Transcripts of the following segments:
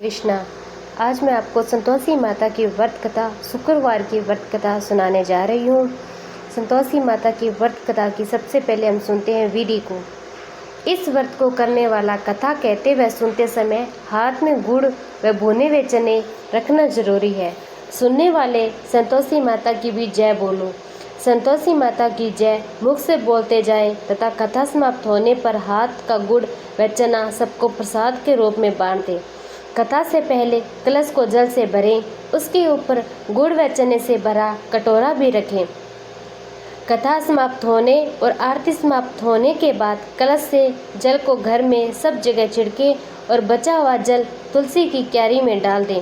कृष्णा। आज मैं आपको संतोषी माता की व्रत कथा, शुक्रवार की व्रत कथा सुनाने जा रही हूँ। संतोषी माता की व्रत कथा की सबसे पहले हम सुनते हैं विधि को। इस व्रत को करने वाला कथा कहते व सुनते समय हाथ में गुड़ व भुने हुए चने रखना जरूरी है। सुनने वाले संतोषी माता की भी जय बोलो। संतोषी माता की जय मुख से बोलते जाएं तथा कथा समाप्त होने पर हाथ का गुड़ व चना सबको प्रसाद के रूप में बांट दें। कथा से पहले कलश को जल से भरें, उसके ऊपर गुड़ व चने से भरा कटोरा भी रखें। कथा समाप्त होने और आरती समाप्त होने के बाद कलश से जल को घर में सब जगह छिड़के और बचा हुआ जल तुलसी की क्यारी में डाल दें।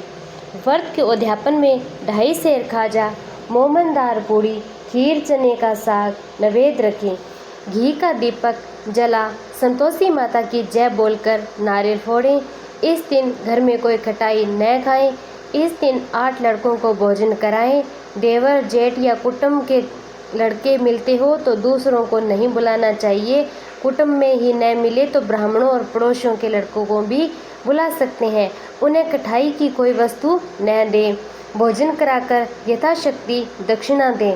व्रत के उद्यापन में 2.5 सेर खाजा, मोमनदार पूड़ी, खीर, चने का साग नैवेद्य रखें। घी का दीपक जला संतोषी माता की जय बोलकर नारियल फोड़ें। इस दिन घर में कोई खटाई न खाएं। इस दिन 8 लड़कों को भोजन कराएं। देवर, जेठ या कुटुंब के लड़के मिलते हो तो दूसरों को नहीं बुलाना चाहिए। कुटुंब में ही न मिले तो ब्राह्मणों और पड़ोसियों के लड़कों को भी बुला सकते हैं। उन्हें खटाई की कोई वस्तु न दें। भोजन कराकर यथाशक्ति दक्षिणा दें।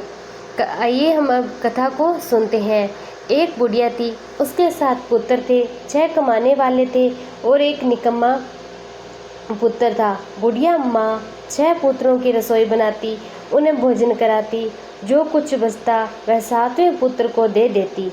आइए हम अब कथा को सुनते हैं। एक बुढ़िया थी, उसके 7 पुत्र थे। 6 कमाने वाले थे और एक निकम्मा पुत्र था। बुढ़िया माँ 6 पुत्रों की रसोई बनाती, उन्हें भोजन कराती। जो कुछ बचता वह 7वें पुत्र को दे देती।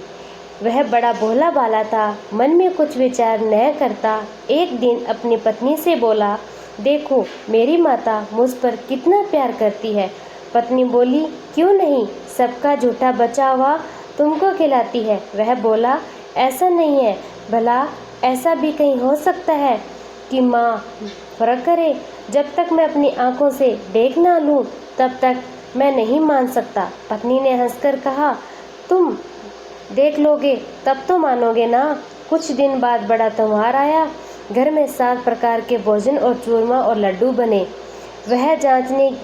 वह बड़ा भोला भाला था, मन में कुछ विचार न करता। एक दिन अपनी पत्नी से बोला, देखो मेरी माता मुझ पर कितना प्यार करती है। पत्नी बोली, क्यों नहीं, सबका झूठा बचा हुआ तुमको खिलाती है। वह बोला, ऐसा नहीं है, भला ऐसा भी कहीं हो सकता है कि माँ फर्क करे। जब तक मैं अपनी आंखों से देख ना लूँ तब तक मैं नहीं मान सकता। पत्नी ने हंसकर कहा, तुम देख लोगे तब तो मानोगे ना। कुछ दिन बाद बड़ा त्योहार आया। घर में 7 प्रकार के भोजन और चूरमा और लड्डू बने। वह जांचने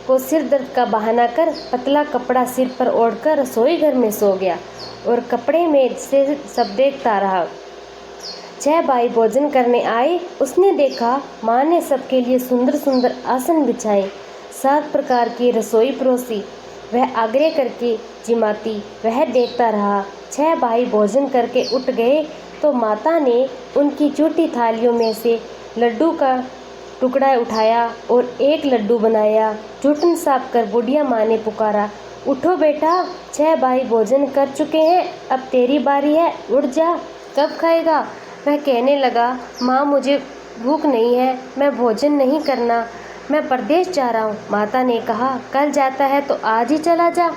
को सिर दर्द का बहाना कर पतला कपड़ा सिर पर ओढ़कर रसोई घर में सो गया और कपड़े में से सब देखता रहा। 6 भाई भोजन करने आए। उसने देखा माँ ने सबके लिए सुंदर सुंदर आसन बिछाए, 7 प्रकार की रसोई परोसी। वह आग्रह करके जिमाती, वह देखता रहा। 6 भाई भोजन करके उठ गए तो माता ने उनकी छोटी थालियों में से लड्डू का टुकड़ा उठाया और एक लड्डू बनाया। जूठन साफ कर बुढ़िया माँ ने पुकारा, उठो बेटा, 6 भाई भोजन कर चुके हैं, अब तेरी बारी है, उठ जा, कब खाएगा। वह कहने लगा, माँ मुझे भूख नहीं है, मैं भोजन नहीं करना, मैं परदेश जा रहा हूँ। माता ने कहा, कल जाता है तो आज ही चला जा।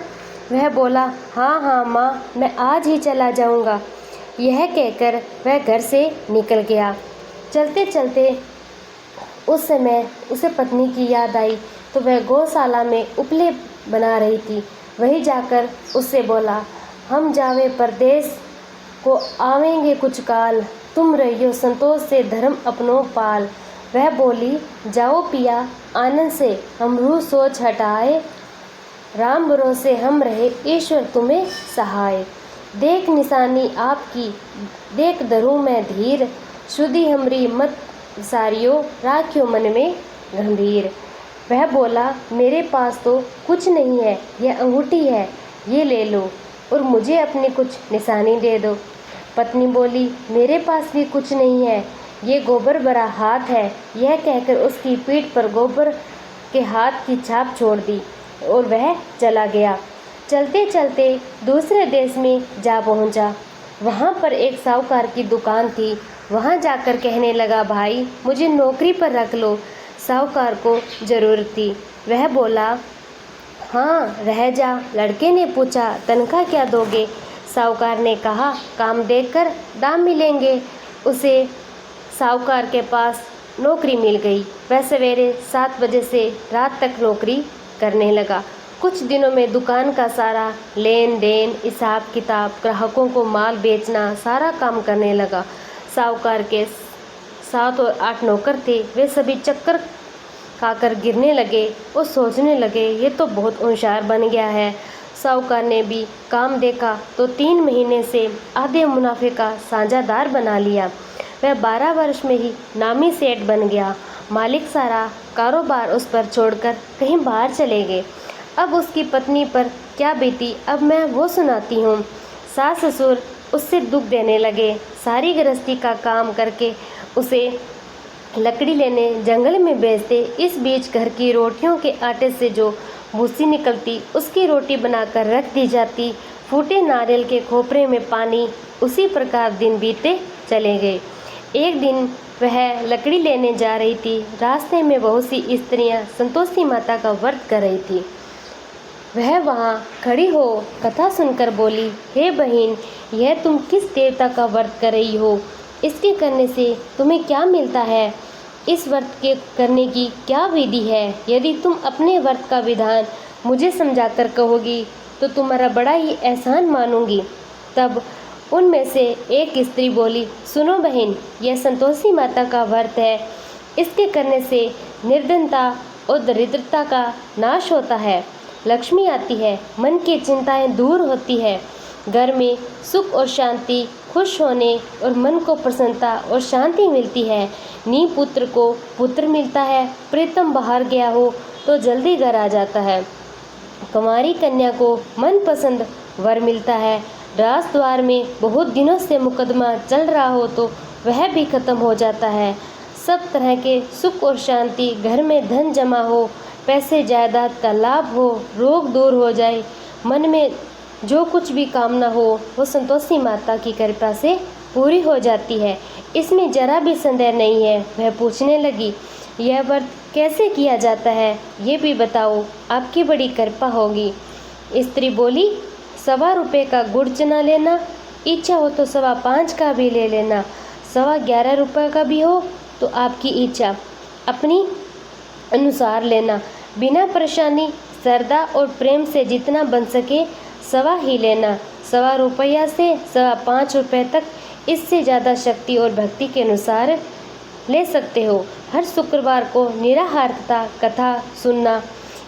वह बोला, हाँ हाँ माँ, मैं आज ही चला जाऊँगा। यह कहकर वह घर से निकल गया। चलते चलते उस समय उसे पत्नी की याद आई तो वह गौशाला में उपले बना रही थी। वहीं जाकर उससे बोला, हम जावे परदेश को आवेंगे कुछ काल, तुम रहियो संतोष से धर्म अपनो पाल। वह बोली, जाओ पिया आनंद से, हम रूह सोच हटाए, राम भरोसे हम रहे, ईश्वर तुम्हें सहाय। देख निशानी आपकी, देख धरूं मैं धीर, शुद्धि हमरी मत सारियो, राखियो मन में गंभीर। वह बोला, मेरे पास तो कुछ नहीं है, यह अंगूठी है, ये ले लो और मुझे अपनी कुछ निशानी दे दो। पत्नी बोली, मेरे पास भी कुछ नहीं है, ये गोबर भरा हाथ है। यह कहकर उसकी पीठ पर गोबर के हाथ की छाप छोड़ दी और वह चला गया। चलते चलते दूसरे देश में जा पहुंचा। वहां पर एक साहूकार की दुकान थी। वहां जाकर कहने लगा, भाई मुझे नौकरी पर रख लो। साहूकार को ज़रूरत थी। वह बोला, हाँ रह जा। लड़के ने पूछा, तनख्वाह क्या दोगे? साहूकार ने कहा, काम देखकर दाम मिलेंगे। उसे साहूकार के पास नौकरी मिल गई। वह सवेरे 7 बजे से रात तक नौकरी करने लगा। कुछ दिनों में दुकान का सारा लेन देन, हिसाब किताब, ग्राहकों को माल बेचना, सारा काम करने लगा। साहूकार के 7 और 8 नौकर थे। वे सभी चक्कर खाकर गिरने लगे और सोचने लगे, ये तो बहुत होशियार बन गया है। साहूकार ने भी काम देखा तो 3 महीने से आधे मुनाफे का साझेदार बना लिया। वह 12 वर्ष में ही नामी सेठ बन गया। मालिक सारा कारोबार उस पर छोड़कर कहीं बाहर चले गए। अब उसकी पत्नी पर क्या बीती अब मैं वो सुनाती हूँ। सास ससुर उससे दुख देने लगे। सारी गृहस्थी का काम करके उसे लकड़ी लेने जंगल में भेजते। इस बीच घर की रोटियों के आटे से जो भूसी निकलती उसकी रोटी बनाकर रख दी जाती। फूटे नारियल के खोपरे में पानी। उसी प्रकार दिन बीते चले गए। एक दिन वह लकड़ी लेने जा रही थी। रास्ते में बहुत सी स्त्रियां संतोषी माता का व्रत कर रही थी। वह वहाँ खड़ी हो कथा सुनकर बोली, हे बहन, यह तुम किस देवता का व्रत कर रही हो? इसके करने से तुम्हें क्या मिलता है? इस व्रत के करने की क्या विधि है? यदि तुम अपने व्रत का विधान मुझे समझाकर कहोगी तो तुम्हारा बड़ा ही एहसान मानूंगी। तब उनमें से एक स्त्री बोली, सुनो बहन, यह संतोषी माता का व्रत है। इसके करने से निर्धनता और दरिद्रता का नाश होता है, लक्ष्मी आती है, मन की चिंताएं दूर होती है, घर में सुख और शांति, खुश होने और मन को प्रसन्नता और शांति मिलती है। नी पुत्र को पुत्र मिलता है, प्रीतम बाहर गया हो तो जल्दी घर आ जाता है, कुंवारी कन्या को मनपसंद वर मिलता है, राज द्वार में बहुत दिनों से मुकदमा चल रहा हो तो वह भी खत्म हो जाता है, सब तरह के सुख और शांति, घर में धन जमा हो, पैसे जायदाद का लाभ हो, रोग दूर हो जाए, मन में जो कुछ भी कामना हो वो संतोषी माता की कृपा से पूरी हो जाती है। इसमें जरा भी संदेह नहीं है। वह पूछने लगी, यह व्रत कैसे किया जाता है, ये भी बताओ, आपकी बड़ी कृपा होगी। स्त्री बोली, 1.25 रुपये का गुड़ चना लेना, इच्छा हो तो 5.25 का भी ले लेना, 11.25 रुपये का भी हो तो आपकी इच्छा, अपनी अनुसार लेना, बिना परेशानी, श्रद्धा और प्रेम से जितना बन सके 1.25 ही लेना, 1.25 रुपया से 5.25 रुपये तक, इससे ज़्यादा शक्ति और भक्ति के अनुसार ले सकते हो। हर शुक्रवार को निराहारता कथा सुनना,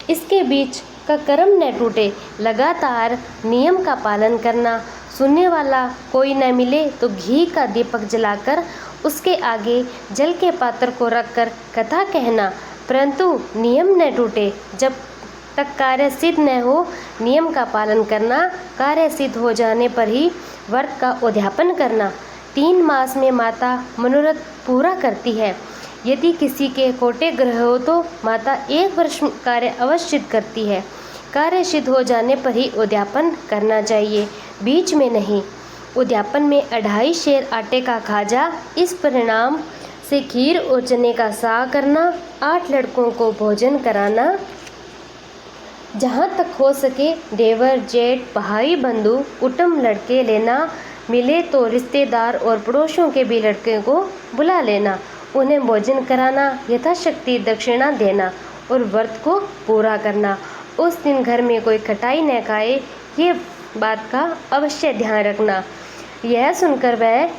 इसके बीच का कर्म न टूटे, लगातार नियम का पालन करना, सुनने वाला कोई न मिले तो घी का दीपक जलाकर उसके आगे जल के पात्र को रखकर कथा कहना, परंतु नियम न टूटे, जब तक कार्य सिद्ध न हो। नियम का पालन करना, कार्य सिद्ध हो जाने पर ही व्रत का उद्यापन करना। 3 मास में माता मनोरथ पूरा करती है। यदि किसी के कोटे ग्रह हो तो माता 1 वर्ष कार्य अवश्य सिद्ध करती है। कार्य सिद्ध हो जाने पर ही उद्यापन करना चाहिए, बीच में नहीं। उद्यापन में 2.5 शेर आटे का खाजा, इस परिणाम से खीर और चने का साग करना, 8 लड़कों को भोजन कराना, जहाँ तक हो सके देवर जेठ भाई बंधु कुटुंब लड़के लेना, मिले तो रिश्तेदार और पड़ोसियों के भी लड़के को बुला लेना, उन्हें भोजन कराना, यथाशक्ति दक्षिणा देना और व्रत को पूरा करना। उस दिन घर में कोई खटाई न खाए, ये बात का अवश्य ध्यान रखना। यह सुनकर वह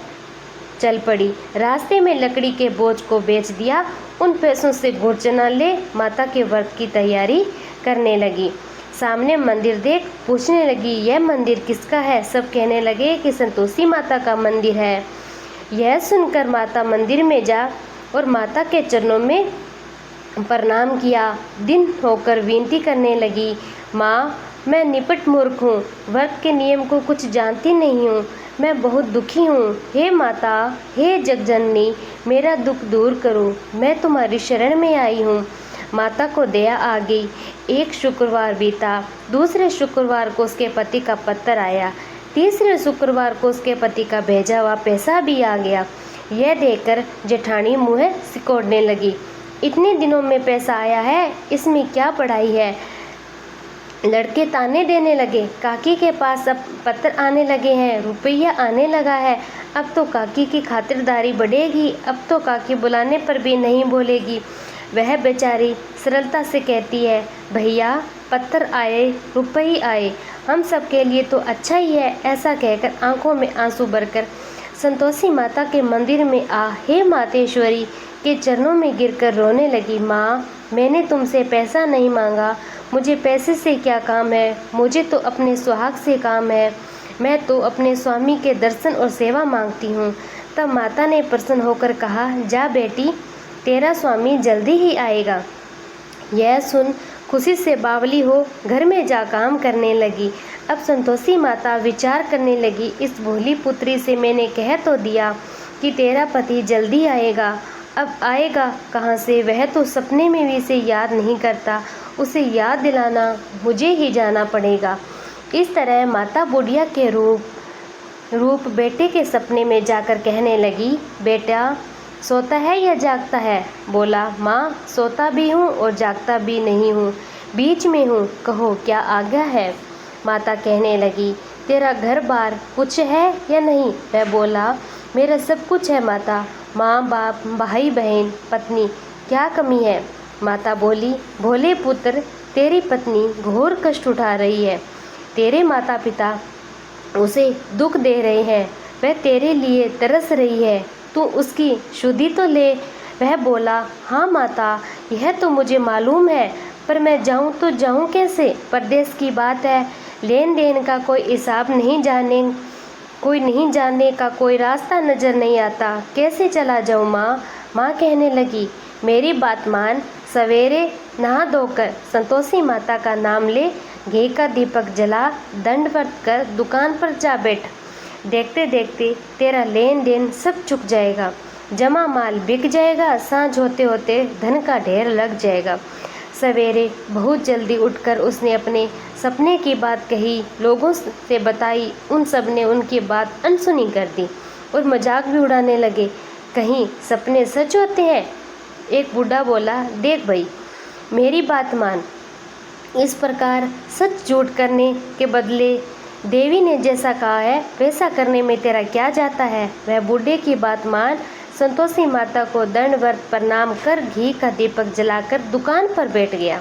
चल पड़ी। रास्ते में लकड़ी के बोझ को बेच दिया। उन पैसों से गुड़ चना ले माता के व्रत की तैयारी करने लगी। सामने मंदिर देख पूछने लगी, यह मंदिर किसका है? सब कहने लगे कि संतोषी माता का मंदिर है। यह सुनकर माता मंदिर में जा और माता के चरणों में प्रणाम किया। दिन होकर विनती करने लगी, माँ, मैं निपट मूर्ख हूँ, व्रत के नियम को कुछ जानती नहीं हूँ, मैं बहुत दुखी हूँ। हे माता, हे जगजननी, मेरा दुख दूर करो, मैं तुम्हारी शरण में आई हूँ। माता को दया आ गई। एक शुक्रवार बीता, दूसरे शुक्रवार को उसके पति का पत्र आया, तीसरे शुक्रवार को उसके पति का भेजा हुआ पैसा भी आ गया। यह देखकर जेठानी मुँह सिकोड़ने लगी, इतने दिनों में पैसा आया है, इसमें क्या पढ़ाई है? लड़के ताने देने लगे, काकी के पास अब पत्र आने लगे हैं, रुपया आने लगा है, अब तो काकी की खातिरदारी बढ़ेगी, अब तो काकी बुलाने पर भी नहीं बोलेगी। वह बेचारी सरलता से कहती है, भैया पत्थर आए, रुपये आए, हम सब के लिए तो अच्छा ही है। ऐसा कहकर आंखों में आंसू भरकर संतोषी माता के मंदिर में आ हे मातेश्वरी के चरणों में गिरकर रोने लगी। माँ, मैंने तुमसे पैसा नहीं मांगा, मुझे पैसे से क्या काम है, मुझे तो अपने सुहाग से काम है, मैं तो अपने स्वामी के दर्शन और सेवा मांगती हूँ। तब माता ने प्रसन्न होकर कहा, जा बेटी, तेरा स्वामी जल्दी ही आएगा। यह सुन खुशी से बावली हो घर में जा काम करने लगी। अब संतोषी माता विचार करने लगी, इस भोली पुत्री से मैंने कह तो दिया कि तेरा पति जल्दी आएगा, अब आएगा कहाँ से? वह तो सपने में भी इसे याद नहीं करता। उसे याद दिलाना मुझे ही जाना पड़ेगा। इस तरह माता बुढ़िया के रूप बेटे के सपने में जाकर कहने लगी, बेटा सोता है या जागता है? बोला, माँ सोता भी हूँ और जागता भी नहीं हूँ, बीच में हूँ, कहो क्या आज्ञा है? माता कहने लगी, तेरा घर बार कुछ है या नहीं? वह बोला, मेरा सब कुछ है माता, माँ बाप भाई बहन पत्नी, क्या कमी है? माता बोली, भोले पुत्र तेरी पत्नी घोर कष्ट उठा रही है, तेरे माता पिता उसे दुख दे रहे हैं, वह तेरे लिए तरस रही है, तू उसकी शुद्धि तो ले। वह बोला, हाँ माता यह तो मुझे मालूम है, पर मैं जाऊँ तो जाऊँ कैसे? परदेश की बात है, लेन देन का कोई हिसाब नहीं जाने का कोई रास्ता नज़र नहीं आता, कैसे चला जाऊँ माँ? माँ कहने लगी, मेरी बात मान, सवेरे नहा धोकर संतोषी माता का नाम ले, घी का दीपक जला, दंडवत कर दुकान पर जा बैठ। देखते देखते तेरा लेन देन सब चुक जाएगा, जमा माल बिक जाएगा, सांझ होते होते धन का ढेर लग जाएगा। सवेरे बहुत जल्दी उठकर उसने अपने सपने की बात कही, लोगों से बताई। उन सब ने उनकी बात अनसुनी कर दी और मजाक भी उड़ाने लगे, कहीं सपने सच होते हैं। एक बूढ़ा बोला, देख भाई मेरी बात मान, इस प्रकार सच झूठ करने के बदले देवी ने जैसा कहा है वैसा करने में तेरा क्या जाता है? वह बूढ़े की बात मान संतोषी माता को दंडवत प्रणाम कर घी का दीपक जलाकर दुकान पर बैठ गया।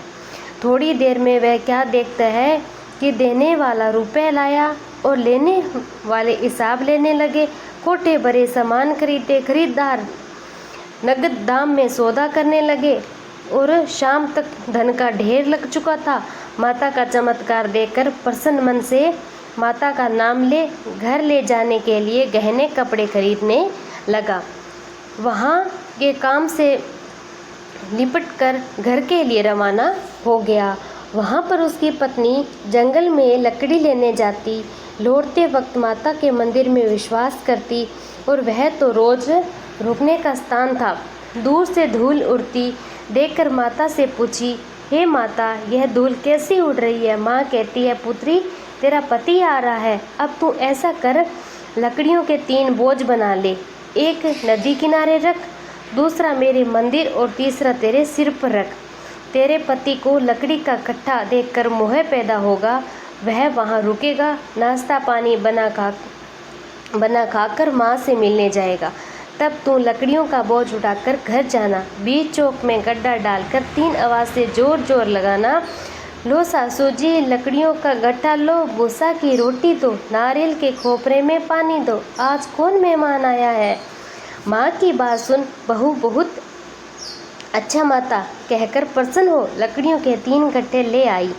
थोड़ी देर में वह क्या देखता है कि देने वाला रुपए लाया और लेने वाले हिसाब लेने लगे। कोठे भरे सामान खरीदे, खरीदार नगद दाम में सौदा करने लगे और शाम तक धन का ढेर लग चुका था। माता का चमत्कार देखकर प्रसन्न मन से माता का नाम ले घर ले जाने के लिए गहने कपड़े खरीदने लगा। वहाँ के काम से लिपट कर घर के लिए रवाना हो गया। वहाँ पर उसकी पत्नी जंगल में लकड़ी लेने जाती, लौटते वक्त माता के मंदिर में विश्वास करती और वह तो रोज़ रुकने का स्थान था। दूर से धूल उड़ती देखकर माता से पूछी, हे माता यह धूल कैसी उड़ रही है? माँ कहती है, पुत्री तेरा पति आ रहा है, अब तू ऐसा कर, लकड़ियों के 3 बोझ बना ले, एक नदी किनारे रख, दूसरा मेरे मंदिर और तीसरा तेरे सिर पर रख। तेरे पति को लकड़ी का कट्टा देखकर मोह पैदा होगा, वह वहाँ रुकेगा, नाश्ता पानी बना खाकर माँ से मिलने जाएगा। तब तू लकड़ियों का बोझ उठाकर घर जाना, बीच चौक में गड्ढा डालकर 3 आवाज़ से जोर जोर लगाना, लो सासू जी लकड़ियों का गट्ठा लो, भूसा की रोटी दो, नारियल के खोपरे में पानी दो, आज कौन मेहमान आया है? माँ की बात सुन बहू बहुत अच्छा माता कहकर प्रसन्न हो लकड़ियों के 3 गट्ठे ले आई।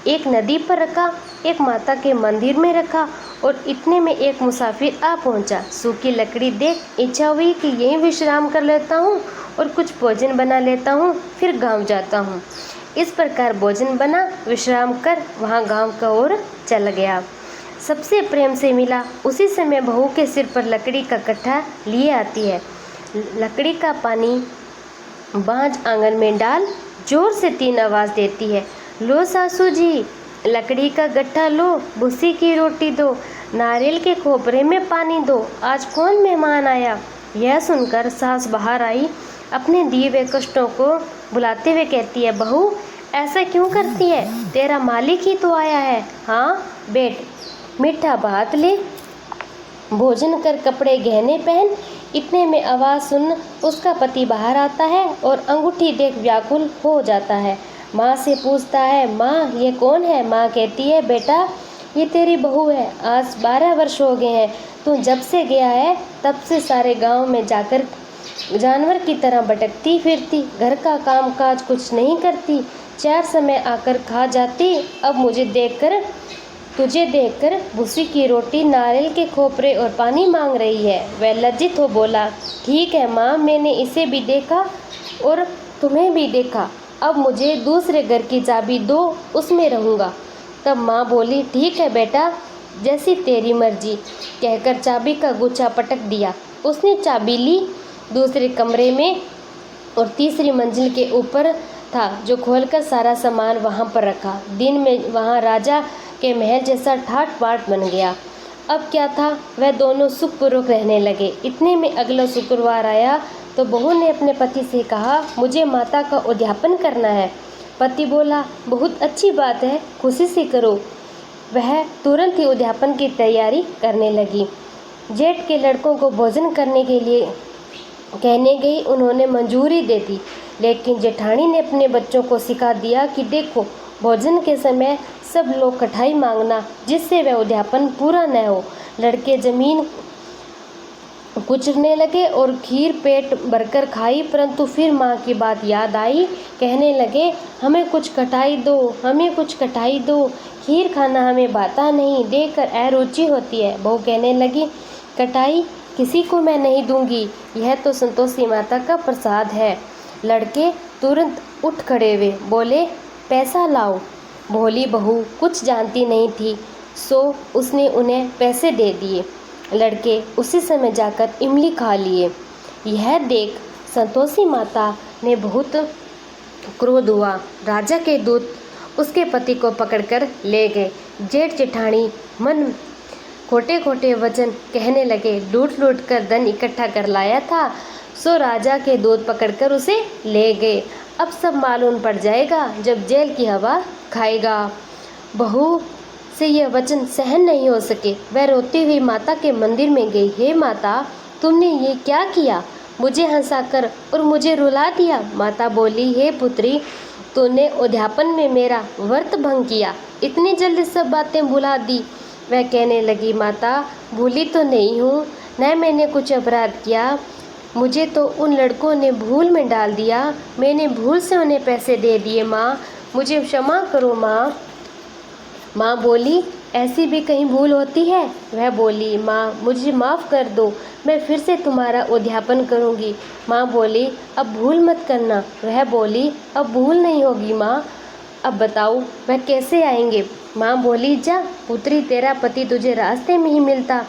एक नदी पर रखा, एक माता के मंदिर में रखा और इतने में एक मुसाफिर आ पहुंचा। सूखी लकड़ी देख इच्छा हुई कि यहीं विश्राम कर लेता हूँ और कुछ भोजन बना लेता हूँ, फिर गांव जाता हूँ। इस प्रकार भोजन बना, विश्राम कर वहाँ गांव का ओर चल गया। सबसे प्रेम से मिला, उसी समय बहू के सिर पर लकड़ी का कट्टा लिए आती है। लकड़ी का पानी बाँझ आंगन में डाल, जोर से 3 आवाज़ देती है, लो सासू जी लकड़ी का गट्ठा लो, भूसी की रोटी दो, नारियल के खोपरे में पानी दो, आज कौन मेहमान आया? यह सुनकर सास बाहर आई, अपने दिए हुए कष्टों को बुलाते हुए कहती है, बहू ऐसा क्यों करती है? तेरा मालिक ही तो आया है। हाँ बैठ, मीठा भात ले, भोजन कर, कपड़े गहने पहन। इतने में आवाज़ सुन उसका पति बाहर आता है और अंगूठी देख व्याकुल हो जाता है। माँ से पूछता है, माँ ये कौन है? माँ कहती है, बेटा ये तेरी बहू है, आज 12 वर्ष हो गए हैं, तू जब से गया है तब से सारे गांव में जाकर जानवर की तरह भटकती फिरती, घर का काम काज कुछ नहीं करती, 4 समय आकर खा जाती, अब तुझे देखकर भूसी की रोटी, नारियल के खोपरे और पानी मांग रही है। वह लज्जित हो बोला, ठीक है माँ, मैंने इसे भी देखा, और तुम्हें भी देखा, अब मुझे दूसरे घर की चाबी दो, उसमें रहूँगा। तब माँ बोली, ठीक है बेटा, जैसी तेरी मर्जी, कहकर चाबी का गुच्छा पटक दिया। उसने चाबी ली, दूसरे कमरे में और तीसरी मंजिल के ऊपर था, जो खोलकर सारा सामान वहाँ पर रखा। दिन में वहाँ राजा के महल जैसा ठाट बाट बन गया। अब क्या था, वह दोनों सुखपूर्वक रहने लगे। इतने में अगला शुक्रवार आया तो बहू ने अपने पति से कहा, मुझे माता का उद्यापन करना है। पति बोला, बहुत अच्छी बात है, खुशी से करो। वह तुरंत ही उद्यापन की तैयारी करने लगी। जेठ के लड़कों को भोजन करने के लिए कहने गई, उन्होंने मंजूरी दे दी, लेकिन जेठानी ने अपने बच्चों को सिखा दिया कि देखो, भोजन के समय सब लोग कठाई मांगना, जिससे वह उद्यापन पूरा न हो। लड़के जमीन कुचलने लगे और खीर पेट भरकर खाई, परंतु फिर माँ की बात याद आई। कहने लगे, हमें कुछ कटाई दो, हमें कुछ कटाई दो, खीर खाना हमें भाता नहीं, देखकर अरुचि होती है। बहू कहने लगी, कटाई किसी को मैं नहीं दूंगी, यह तो संतोषी माता का प्रसाद है। लड़के तुरंत उठ खड़े हुए, बोले, पैसा लाओ। भोली बहू कुछ जानती नहीं थी, सो उसने उन्हें पैसे दे दिए। लड़के उसी समय जाकर इमली खा लिए। यह देख संतोषी माता ने बहुत क्रोध हुआ। राजा के दूत उसके पति को पकड़कर ले गए। जेठ जेठानी मन खोटे खोटे वचन कहने लगे, लूट लूट कर धन इकट्ठा कर लाया था, सो राजा के दूत पकड़कर उसे ले गए। अब सब मालूम पड़ जाएगा जब जेल की हवा खाएगा। बहू से यह वचन सहन नहीं हो सके। वह रोती हुई माता के मंदिर में गई। हे माता, तुमने ये क्या किया? मुझे हंसाकर और मुझे रुला दिया। माता बोली, हे पुत्री, तूने उद्यापन में मेरा व्रत भंग किया, इतनी जल्दी सब बातें भुला दी। वह कहने लगी, माता, भूली तो नहीं हूँ, न मैंने कुछ अपराध किया, मुझे तो उन लड़कों ने भूल में डाल दिया, मैंने भूल से उन्हें पैसे दे दिए। माँ, मुझे क्षमा करो माँ। माँ बोली, ऐसी भी कहीं भूल होती है? वह बोली, माँ, मुझे माफ़ कर दो, मैं फिर से तुम्हारा उद्यापन करूँगी। माँ बोली, अब भूल मत करना। वह बोली, अब भूल नहीं होगी माँ। अब बताओ वह कैसे आएंगे? माँ बोली, जा पुत्री, तेरा पति तुझे रास्ते में ही मिलता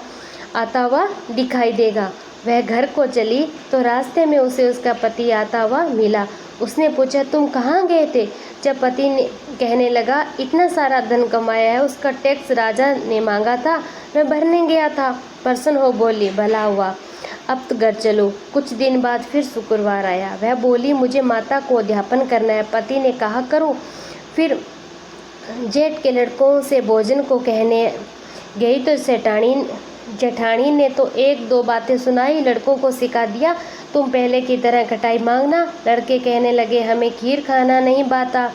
आता हुआ दिखाई देगा। वह घर को चली तो रास्ते में उसे उसका पति आता हुआ मिला। उसने पूछा, तुम कहाँ गए थे? जब पति ने कहने लगा, इतना सारा धन कमाया है, उसका टैक्स राजा ने मांगा था, मैं भरने गया था। प्रसन्न हो बोली, भला हुआ, अब तो घर चलो। कुछ दिन बाद फिर शुक्रवार आया। वह बोली, मुझे माता को उद्यापन करना है। पति ने कहा, करो। फिर जेठ के लड़कों से भोजन को कहने गई तो जेठानी ने तो एक दो बातें सुनाई, लड़कों को सिखा दिया, तुम पहले की तरह खटाई मांगना। लड़के कहने लगे, हमें खीर खाना नहीं भाता,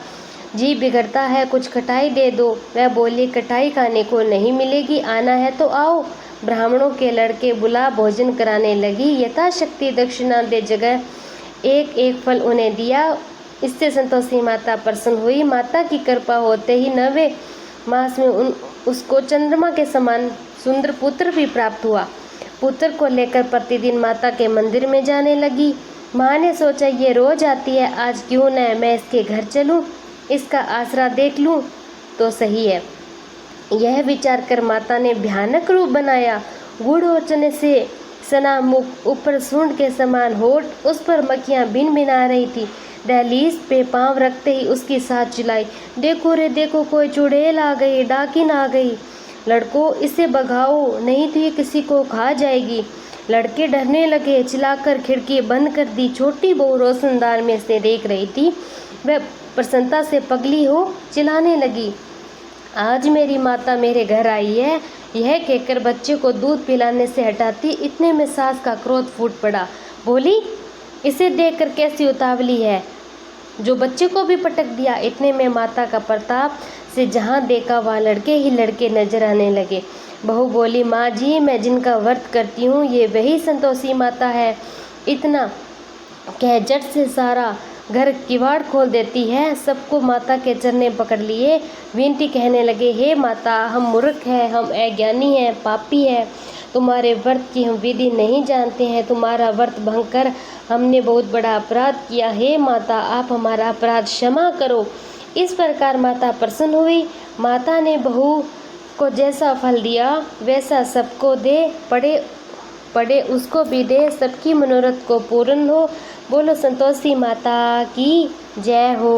जी बिगड़ता है, कुछ खटाई दे दो। वह बोली, खटाई खाने को नहीं मिलेगी, आना है तो आओ। ब्राह्मणों के लड़के बुला भोजन कराने लगी। यथाशक्ति दक्षिणा दे जगह एक एक फल उन्हें दिया। इससे संतोषी माता प्रसन्न हुई। माता की कृपा होते ही 9वें मास में उसको चंद्रमा के समान सुंदर पुत्र भी प्राप्त हुआ। पुत्र को लेकर प्रतिदिन माता के मंदिर में जाने लगी। माँ ने सोचा, ये रोज आती है, आज क्यों न मैं इसके घर चलूं, इसका आसरा देख लूं तो सही है। यह विचार कर माता ने भयानक रूप बनाया। गुड़ और चने से सना मुख, ऊपर सूंड के समान होठ, उस पर मक्खियाँ भिन भिना रही थी। दहलीज पे पांव रखते ही उसकी साथ चिल्लाई, देखो रे देखो, कोई चुड़ैल आ गई, डाकिन आ गई। लड़कों, इसे भगाओ, नहीं तो ये किसी को खा जाएगी। लड़के डरने लगे। चिल्लाकर खिड़की बंद कर दी। छोटी बहू रोशनदान में से देख रही थी। वह प्रसन्नता से पगली हो चिल्लाने लगी, आज मेरी माता मेरे घर आई है। यह कहकर बच्चे को दूध पिलाने से हटाती। इतने में सास का क्रोध फूट पड़ा। बोली, इसे देखकर कैसी उतावली है, जो बच्चे को भी पटक दिया। इतने में माता का प्रताप से जहाँ देखा वहाँ लड़के ही लड़के नजर आने लगे। बहू बोली, माँ जी, मैं जिनका व्रत करती हूँ ये वही संतोषी माता है। इतना कह झट से सारा घर किवाड़ खोल देती है। सबको माता के चरणे पकड़ लिए, विनती कहने लगे, हे माता, हम मूर्ख हैं, हम अज्ञानी हैं, पापी हैं, तुम्हारे व्रत की हम विधि नहीं जानते हैं, तुम्हारा व्रत भंग कर हमने बहुत बड़ा अपराध किया। हे माता, आप हमारा अपराध क्षमा करो। इस प्रकार माता प्रसन्न हुई। माता ने बहू को जैसा फल दिया वैसा सबको दे, पड़े उसको भी दे, सबकी मनोरथ को पूर्ण हो। बोलो संतोषी माता की जय हो।